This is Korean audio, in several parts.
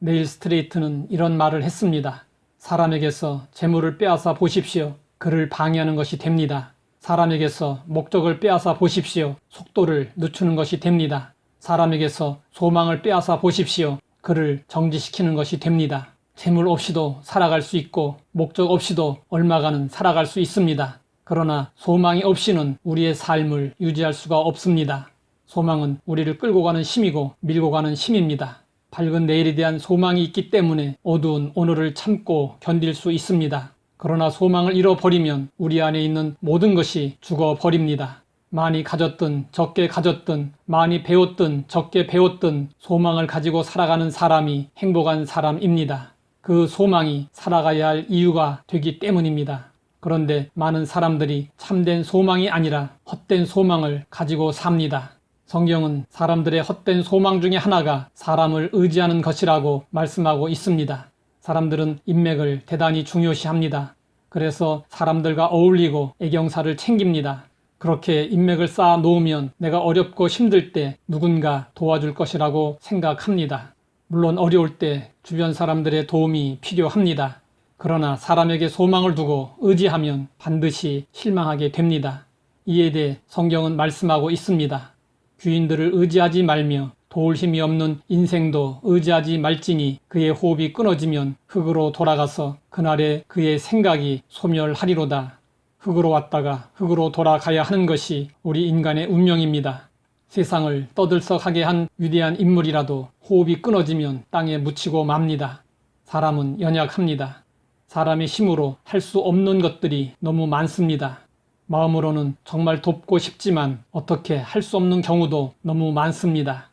네일 스트레이트는 이런 말을 했습니다. 사람에게서 재물을 빼앗아 보십시오. 그를 방해하는 것이 됩니다. 사람에게서 목적을 빼앗아 보십시오. 속도를 늦추는 것이 됩니다. 사람에게서 소망을 빼앗아 보십시오. 그를 정지시키는 것이 됩니다. 재물 없이도 살아갈 수 있고 목적 없이도 얼마간은 살아갈 수 있습니다. 그러나 소망이 없이는 우리의 삶을 유지할 수가 없습니다. 소망은 우리를 끌고 가는 힘이고 밀고 가는 힘입니다. 밝은 내일에 대한 소망이 있기 때문에 어두운 오늘을 참고 견딜 수 있습니다. 그러나 소망을 잃어버리면 우리 안에 있는 모든 것이 죽어버립니다. 많이 가졌든 적게 가졌든 많이 배웠든 적게 배웠든 소망을 가지고 살아가는 사람이 행복한 사람입니다. 그 소망이 살아가야 할 이유가 되기 때문입니다. 그런데 많은 사람들이 참된 소망이 아니라 헛된 소망을 가지고 삽니다. 성경은 사람들의 헛된 소망 중에 하나가 사람을 의지하는 것이라고 말씀하고 있습니다. 사람들은 인맥을 대단히 중요시합니다. 그래서 사람들과 어울리고 애경사를 챙깁니다. 그렇게 인맥을 쌓아 놓으면 내가 어렵고 힘들 때 누군가 도와줄 것이라고 생각합니다. 물론 어려울 때 주변 사람들의 도움이 필요합니다. 그러나 사람에게 소망을 두고 의지하면 반드시 실망하게 됩니다. 이에 대해 성경은 말씀하고 있습니다. 귀인들을 의지하지 말며 도울 힘이 없는 인생도 의지하지 말지니 그의 호흡이 끊어지면 흙으로 돌아가서 그날에 그의 생각이 소멸하리로다. 흙으로 왔다가 흙으로 돌아가야 하는 것이 우리 인간의 운명입니다. 세상을 떠들썩하게 한 위대한 인물이라도 호흡이 끊어지면 땅에 묻히고 맙니다. 사람은 연약합니다. 사람의 힘으로 할 수 없는 것들이 너무 많습니다. 마음으로는 정말 돕고 싶지만 어떻게 할 수 없는 경우도 너무 많습니다.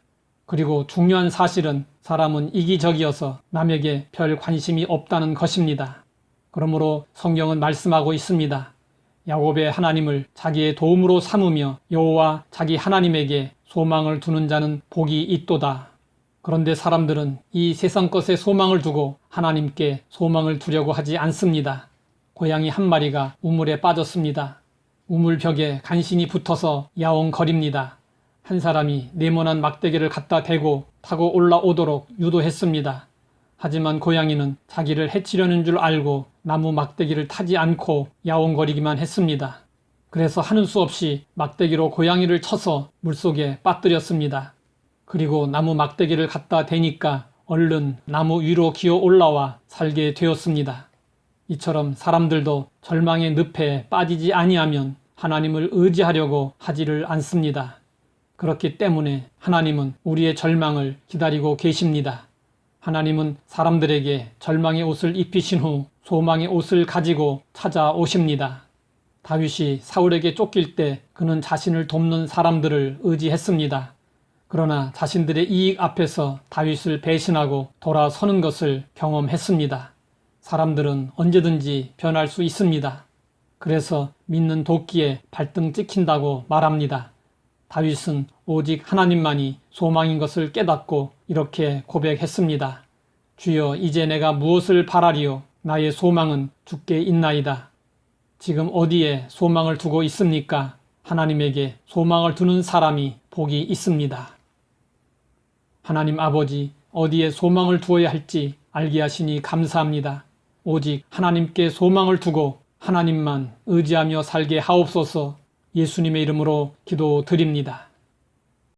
그리고 중요한 사실은 사람은 이기적이어서 남에게 별 관심이 없다는 것입니다. 그러므로 성경은 말씀하고 있습니다. 야곱의 하나님을 자기의 도움으로 삼으며 여호와 자기 하나님에게 소망을 두는 자는 복이 있도다. 그런데 사람들은 이 세상 것에 소망을 두고 하나님께 소망을 두려고 하지 않습니다. 고양이 한 마리가 우물에 빠졌습니다. 우물벽에 간신히 붙어서 야옹거립니다. 한 사람이 네모난 막대기를 갖다 대고 타고 올라오도록 유도했습니다. 하지만 고양이는 자기를 해치려는 줄 알고 나무 막대기를 타지 않고 야옹거리기만 했습니다. 그래서 하는 수 없이 막대기로 고양이를 쳐서 물속에 빠뜨렸습니다. 그리고 나무 막대기를 갖다 대니까 얼른 나무 위로 기어 올라와 살게 되었습니다. 이처럼 사람들도 절망의 늪에 빠지지 아니하면 하나님을 의지하려고 하지를 않습니다. 그렇기 때문에 하나님은 우리의 절망을 기다리고 계십니다. 하나님은 사람들에게 절망의 옷을 입히신 후 소망의 옷을 가지고 찾아오십니다. 다윗이 사울에게 쫓길 때 그는 자신을 돕는 사람들을 의지했습니다. 그러나 자신들의 이익 앞에서 다윗을 배신하고 돌아서는 것을 경험했습니다. 사람들은 언제든지 변할 수 있습니다. 그래서 믿는 도끼에 발등 찍힌다고 말합니다. 다윗은 오직 하나님만이 소망인 것을 깨닫고 이렇게 고백했습니다. 주여, 이제 내가 무엇을 바라리요? 나의 소망은 주께 있나이다. 지금 어디에 소망을 두고 있습니까? 하나님에게 소망을 두는 사람이 복이 있습니다. 하나님 아버지, 어디에 소망을 두어야 할지 알게 하시니 감사합니다. 오직 하나님께 소망을 두고 하나님만 의지하며 살게 하옵소서. 예수님의 이름으로 기도드립니다.